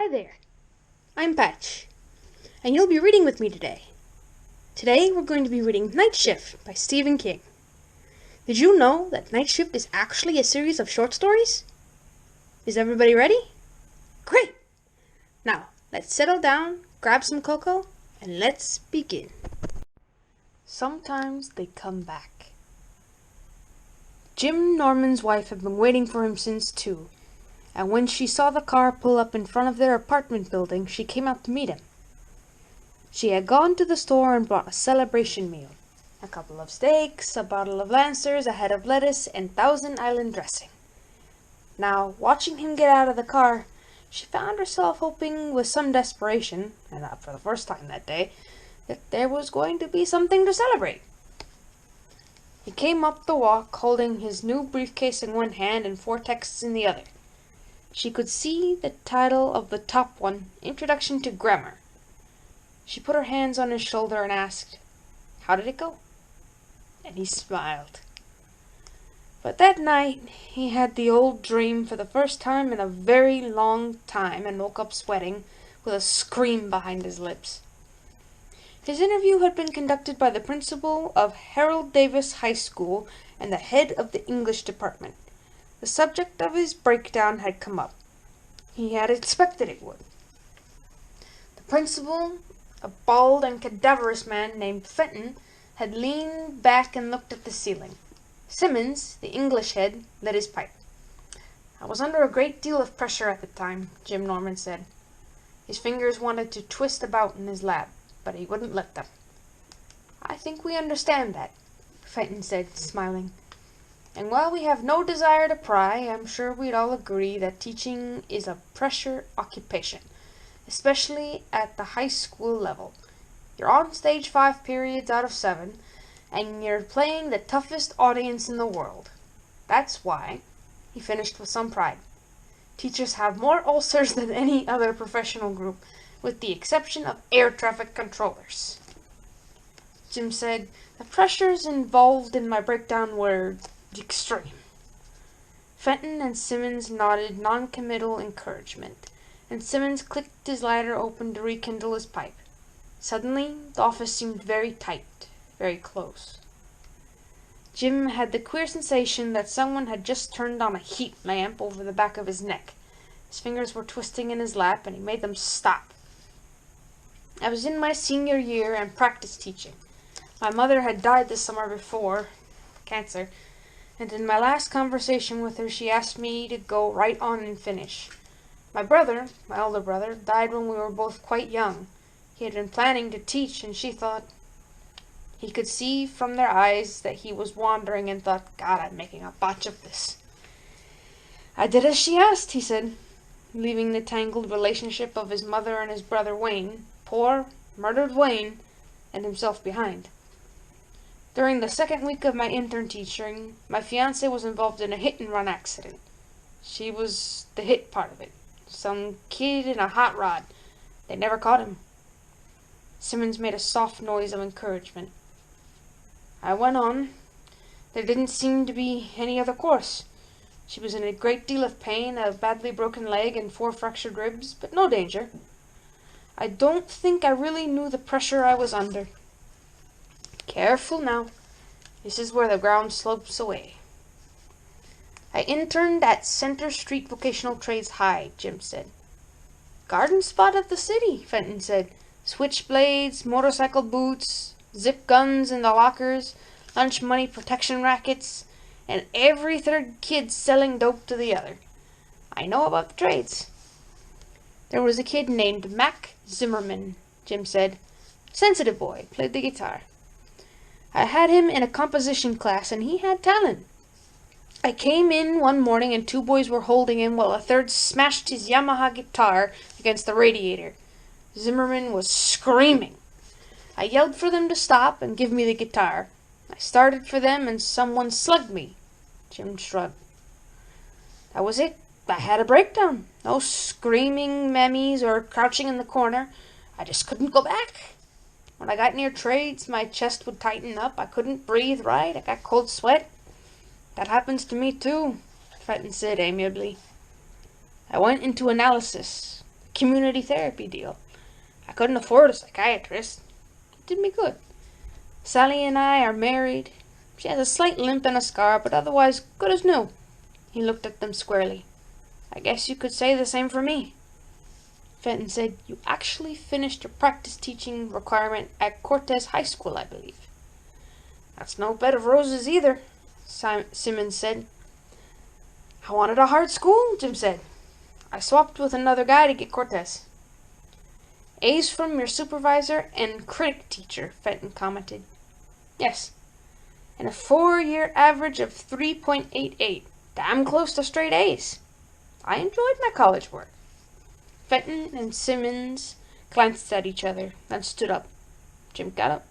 Hi there, I'm Patch, and you'll be reading with me today. Today we're going to be reading Night Shift by Stephen King. Did you know that Night Shift is actually a series of short stories? Is everybody ready? Great! Now, let's settle down, grab some cocoa, and let's begin. Sometimes they come back. Jim Norman's wife had been waiting for him since 2. And when she saw the car pull up in front of their apartment building, she came out to meet him. She had gone to the store and bought a celebration meal. A couple of steaks, a bottle of Lancers, a head of lettuce, and Thousand Island dressing. Now, watching him get out of the car, she found herself hoping with some desperation, and not for the first time that day, that there was going to be something to celebrate. He came up the walk holding his new briefcase in one hand and 4 texts in the other. She could see the title of the top one, Introduction to Grammar. She put her hands on his shoulder and asked, "How did it go?" And he smiled. But that night, he had the old dream for the first time in a very long time and woke up sweating, with a scream behind his lips. His interview had been conducted by the principal of Harold Davis High School and the head of the English department. The subject of his breakdown had come up. He had expected it would. The principal, a bald and cadaverous man named Fenton, had leaned back and looked at the ceiling. Simmons, the English head, lit his pipe. "I was under a great deal of pressure at the time," Jim Norman said. His fingers wanted to twist about in his lap, but he wouldn't let them. "I think we understand that," Fenton said, smiling. "And while we have no desire to pry, I'm sure we'd all agree that teaching is a pressure occupation, especially at the high school level. You're on stage 5 periods out of 7, and you're playing the toughest audience in the world. That's why," he finished with some pride, "teachers have more ulcers than any other professional group, with the exception of air traffic controllers." Jim said, "The pressures involved in my breakdown were extreme." Fenton and Simmons nodded non-committal encouragement, and Simmons clicked his lighter open to rekindle his pipe. Suddenly, the office seemed very tight, very close. Jim had the queer sensation that someone had just turned on a heat lamp over the back of his neck. His fingers were twisting in his lap, and he made them stop. "I was in my senior year and practice teaching. My mother had died the summer before, cancer, and in my last conversation with her she asked me to go right on and finish. My elder brother, died when we were both quite young. He had been planning to teach, and she thought—" He could see from their eyes that he was wandering and thought, "God, I'm making a botch of this." "I did as she asked," he said, leaving the tangled relationship of his mother and his brother Wayne, poor, murdered Wayne, and himself behind. "During the 2nd week of my intern teaching, my fiancée was involved in a hit-and-run accident. She was the hit part of it. Some kid in a hot rod. They never caught him." Simmons made a soft noise of encouragement. "I went on. There didn't seem to be any other course. She was in a great deal of pain, a badly broken leg and 4 fractured ribs, but no danger. I don't think I really knew the pressure I was under. Careful now. This is where the ground slopes away. I interned at Center Street Vocational Trades High," Jim said. "Garden spot of the city," Fenton said. "Switchblades, motorcycle boots, zip guns in the lockers, lunch money protection rackets, and every 3rd kid selling dope to the other. I know about the trades." "There was a kid named Mac Zimmerman," Jim said. "Sensitive boy, played the guitar. I had him in a composition class, and he had talent. I came in one morning and 2 boys were holding him while a 3rd smashed his Yamaha guitar against the radiator. Zimmerman was screaming. I yelled for them to stop and give me the guitar. I started for them and someone slugged me." Jim shrugged. "That was it. I had a breakdown. No screaming mammies or crouching in the corner. I just couldn't go back. When I got near trades, my chest would tighten up. I couldn't breathe right. I got cold sweat. That happens to me, too," Fenton said amiably. "I went into analysis. The community therapy deal. I couldn't afford a psychiatrist. It did me good. Sally and I are married. She has a slight limp and a scar, but otherwise good as new." He looked at them squarely. "I guess you could say the same for me." Fenton said, "You actually finished your practice teaching requirement at Cortez High School, I believe." "That's no bed of roses either," Simmons said. "I wanted a hard school," Jim said. "I swapped with another guy to get Cortez." "A's from your supervisor and critic teacher," Fenton commented. "Yes. And a 4-year average of 3.88. Damn close to straight A's. I enjoyed my college work." Fenton and Simmons glanced at each other, then stood up. Jim got up.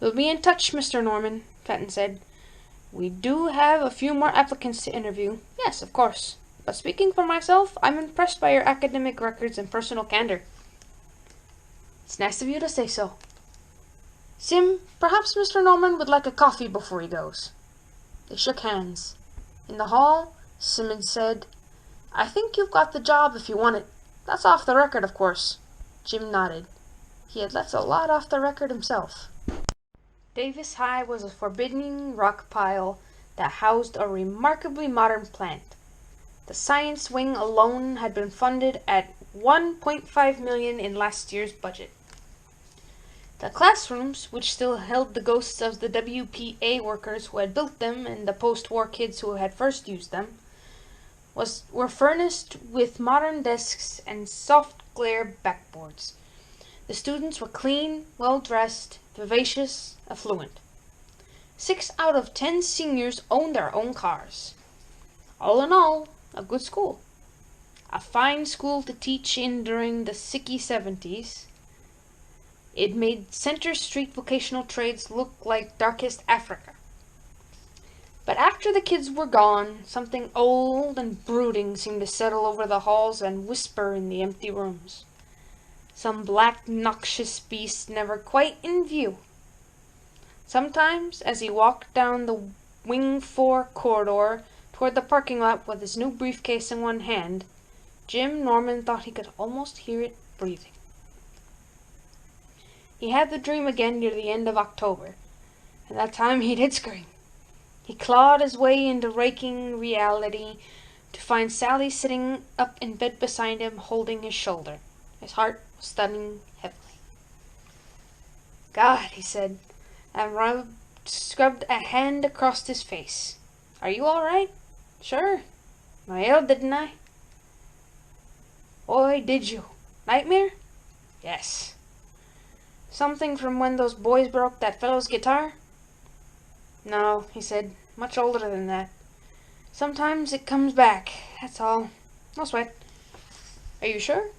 "We'll be in touch, Mr. Norman," Fenton said. "We do have a few more applicants to interview. Yes, of course. But speaking for myself, I'm impressed by your academic records and personal candor." "It's nice of you to say so." "Sim, perhaps Mr. Norman would like a coffee before he goes." They shook hands. In the hall, Simmons said, "I think you've got the job if you want it. That's off the record, of course." Jim nodded. He had left a lot off the record himself. Davis High was a forbidding rock pile that housed a remarkably modern plant. The science wing alone had been funded at $1.5 million in last year's budget. The classrooms, which still held the ghosts of the WPA workers who had built them and the post-war kids who had first used them, were furnished with modern desks and soft glare backboards. The students were clean, well-dressed, vivacious, affluent. 6 out of 10 seniors owned their own cars. All in all, a good school. A fine school to teach in during the sicky 70s. It made Center Street vocational trades look like darkest Africa. But after the kids were gone, something old and brooding seemed to settle over the halls and whisper in the empty rooms. Some black, noxious beast never quite in view. Sometimes, as he walked down the Wing 4 corridor toward the parking lot with his new briefcase in one hand, Jim Norman thought he could almost hear it breathing. He had the dream again near the end of October, and that time he did scream. He clawed his way into raking reality to find Sally sitting up in bed beside him, holding his shoulder. His heart was thudding heavily. "God," he said, and scrubbed a hand across his face. "Are you all right?" "Sure. I yelled, didn't I?" "Boy, did you. Nightmare?" "Yes." "Something from when those boys broke that fellow's guitar?" "No," he said. "Much older than that. Sometimes it comes back, that's all. No sweat." "Are you sure?"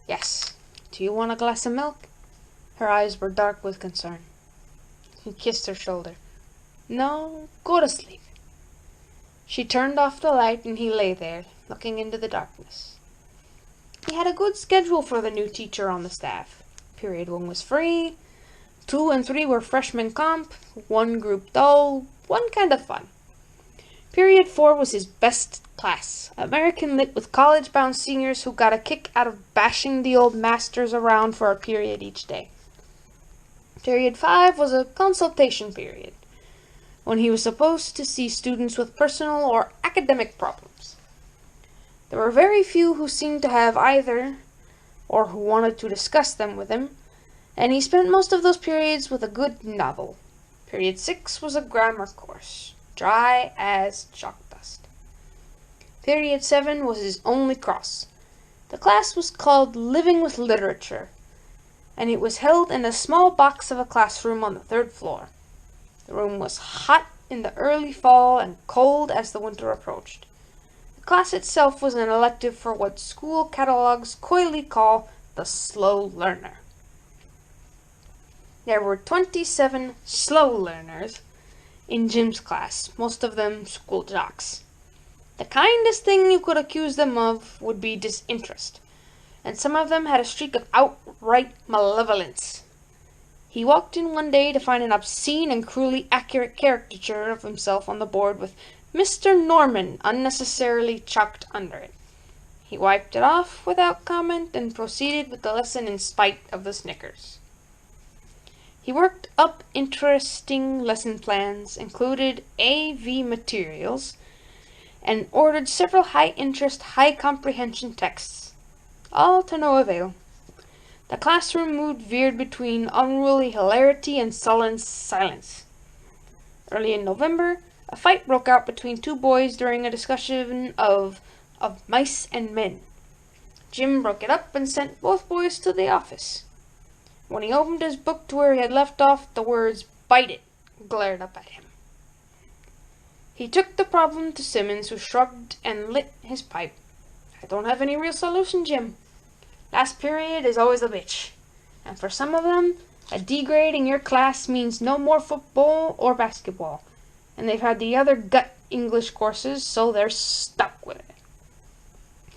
"Yes. Do you want a glass of milk?" Her eyes were dark with concern. He kissed her shoulder. "No, go to sleep." She turned off the light and he lay there, looking into the darkness. He had a good schedule for the new teacher on the staff. Period 1 was free, 2 and 3 were freshman comp, 1 group dull, 1 kind of fun. Period 4 was his best class, American Lit with college-bound seniors who got a kick out of bashing the old masters around for a period each day. Period 5 was a consultation period, when he was supposed to see students with personal or academic problems. There were very few who seemed to have either, or who wanted to discuss them with him, and he spent most of those periods with a good novel. Period 6 was a grammar course, dry as chalk dust. Period 7 was his only cross. The class was called Living with Literature, and it was held in a small box of a classroom on the 3rd floor. The room was hot in the early fall and cold as the winter approached. The class itself was an elective for what school catalogs coyly call the slow learner. There were 27 slow learners in Jim's class, most of them school jocks. The kindest thing you could accuse them of would be disinterest, and some of them had a streak of outright malevolence. He walked in one day to find an obscene and cruelly accurate caricature of himself on the board with Mr. Norman unnecessarily chalked under it. He wiped it off without comment and proceeded with the lesson in spite of the snickers. He worked up interesting lesson plans, included AV materials, and ordered several high-interest, high-comprehension texts, all to no avail. The classroom mood veered between unruly hilarity and sullen silence. Early in November, a fight broke out between two boys during a discussion of mice and men. Jim broke it up and sent both boys to the office. When he opened his book to where he had left off, the words "bite it" glared up at him. He took the problem to Simmons, who shrugged and lit his pipe. "I don't have any real solution, Jim. Last period is always a bitch. And for some of them, a D grade in your class means no more football or basketball. And they've had the other gut English courses, so they're stuck with it."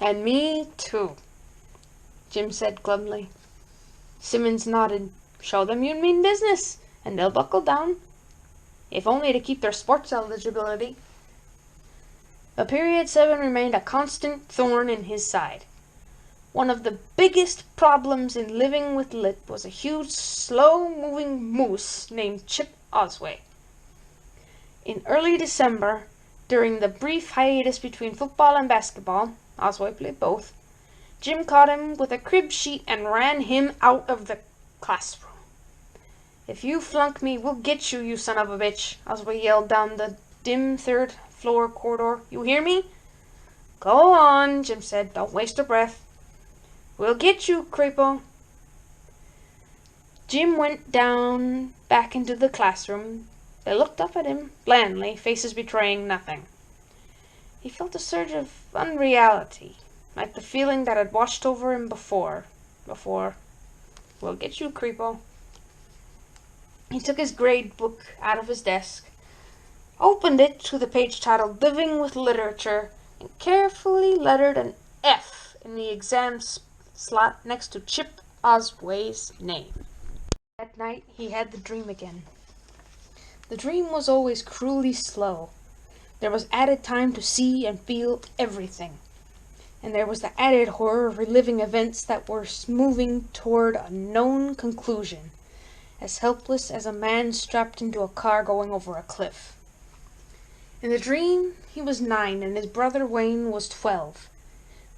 "And me, too," Jim said glumly. Simmons nodded. "Show them you mean business, and they'll buckle down. If only to keep their sports eligibility." But Period 7 remained a constant thorn in his side. One of the biggest problems in living with Lit was a huge, slow-moving moose named Chip Osway. In early December, during the brief hiatus between football and basketball, Osway played both, Jim caught him with a crib sheet and ran him out of the classroom. "If you flunk me, we'll get you, you son of a bitch," Osway yelled down the dim third-floor corridor. "You hear me?" "Go on," Jim said. "Don't waste a breath." "We'll get you, creepo." Jim went down back into the classroom. They looked up at him, blandly, faces betraying nothing. He felt a surge of unreality, like the feeling that had washed over him before. "We'll get you, creepo." He took his grade book out of his desk, opened it to the page titled "Living with Literature," and carefully lettered an F in the exam slot next to Chip Osway's name. That night he had the dream again. The dream was always cruelly slow. There was added time to see and feel everything. And there was the added horror of reliving events that were moving toward a known conclusion, as helpless as a man strapped into a car going over a cliff. In the dream, he was 9 and his brother Wayne was 12.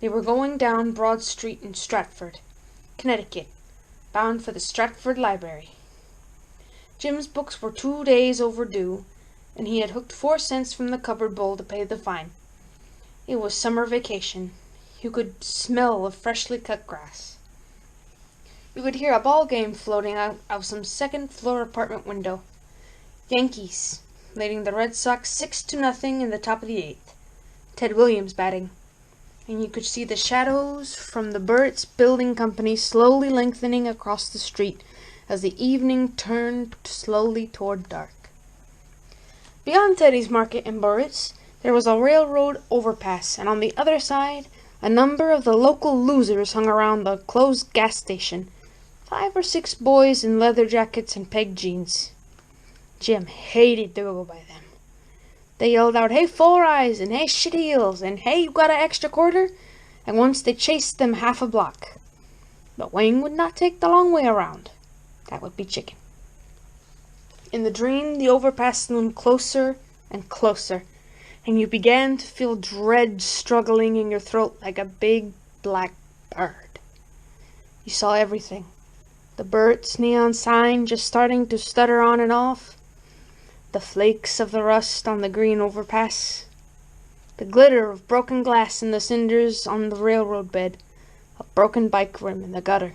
They were going down Broad Street in Stratford, Connecticut, bound for the Stratford Library. Jim's books were 2 days overdue, and he had hooked 4 cents from the cupboard bowl to pay the fine. It was summer vacation. You could smell the freshly cut grass. You could hear a ball game floating out of some second-floor apartment window. Yankees, leading the Red Sox 6-0 in the top of the 8th. Ted Williams batting. And you could see the shadows from the Burritt's Building Company slowly lengthening across the street as the evening turned slowly toward dark. Beyond Teddy's Market and Burritt's, there was a railroad overpass, and on the other side, a number of the local losers hung around the closed gas station. 5 or 6 boys in leather jackets and pegged jeans. Jim hated to go by them. They yelled out, "Hey, Four Eyes," and "Hey, Shit Heels," and "Hey, you got an extra quarter?" And once they chased them half a block. But Wayne would not take the long way around. That would be chicken. In the dream, the overpass loomed closer and closer, and you began to feel dread struggling in your throat like a big black bird. You saw everything. The Burt's neon sign just starting to stutter on and off. The flakes of the rust on the green overpass. The glitter of broken glass in the cinders on the railroad bed. A broken bike rim in the gutter.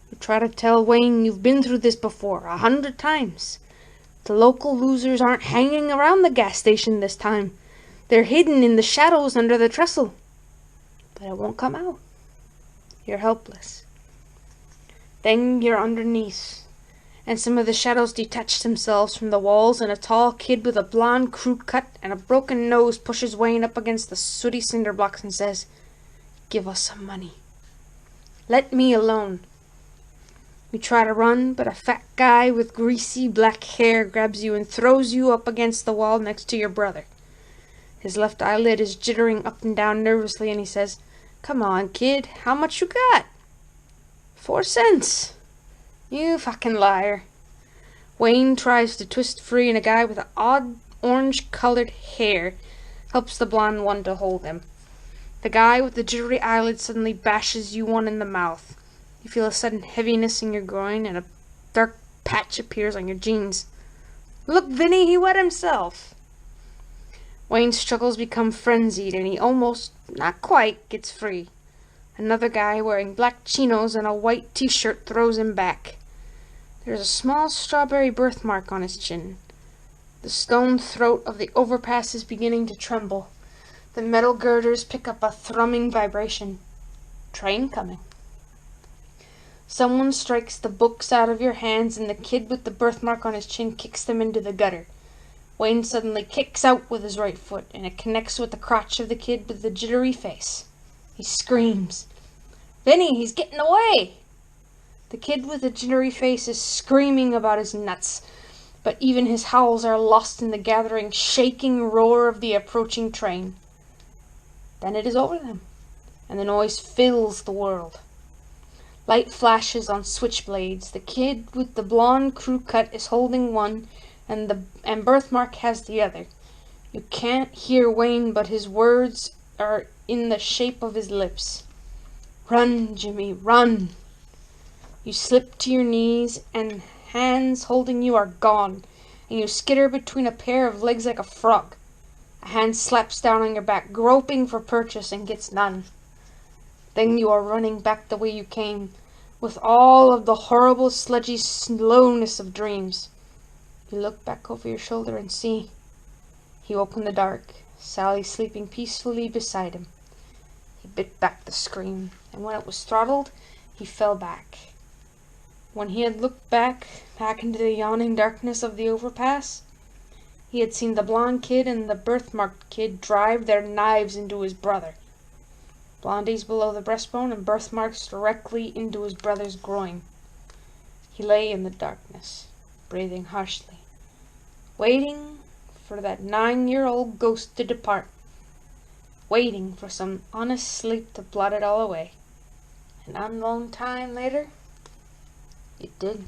You try to tell Wayne you've been through this before 100 times. The local losers aren't hanging around the gas station this time. They're hidden in the shadows under the trestle. But it won't come out. You're helpless. Then you're underneath, and some of the shadows detach themselves from the walls, and a tall kid with a blonde crew cut and a broken nose pushes Wayne up against the sooty cinder blocks and says, "Give us some money. Let me alone." You try to run, but a fat guy with greasy black hair grabs you and throws you up against the wall next to your brother. His left eyelid is jittering up and down nervously, and he says, Come on, kid. How much you got? 4 cents. You fucking liar. Wayne tries to twist free, and a guy with odd orange-colored hair helps the blonde one to hold him. The guy with the jittery eyelids suddenly bashes you one in the mouth. You feel a sudden heaviness in your groin, and a dark patch appears on your jeans. Look, Vinny, he wet himself. Wayne's struggles become frenzied, and he almost, not quite, gets free. Another guy wearing black chinos and a white t-shirt throws him back. There's a small strawberry birthmark on his chin. The stone throat of the overpass is beginning to tremble. The metal girders pick up a thrumming vibration. Train coming. Someone strikes the books out of your hands, and the kid with the birthmark on his chin kicks them into the gutter. Wayne suddenly kicks out with his right foot, and it connects with the crotch of the kid with the jittery face. He screams. Vinny, he's getting away! The kid with the jittery face is screaming about his nuts, but even his howls are lost in the gathering, shaking roar of the approaching train. Then it is over them, and the noise fills the world. Light flashes on switchblades. The kid with the blonde crew cut is holding one, and Birthmark has the other. You can't hear Wayne, but his words are in the shape of his lips. Run, Jimmy, run! You slip to your knees, and hands holding you are gone, and you skitter between a pair of legs like a frog. A hand slaps down on your back, groping for purchase, and gets none. Then you are running back the way you came, with all of the horrible sludgy slowness of dreams. You look back over your shoulder and see. He woke in the dark, Sally sleeping peacefully beside him. He bit back the scream, and when it was throttled, he fell back. When he had looked back into the yawning darkness of the overpass, he had seen the blonde kid and the birthmarked kid drive their knives into his brother. Blondie's below the breastbone and birthmarks directly into his brother's groin. He lay in the darkness, breathing harshly, waiting for that 9-year-old ghost to depart, waiting for some honest sleep to blot it all away. An unknown time later, it did.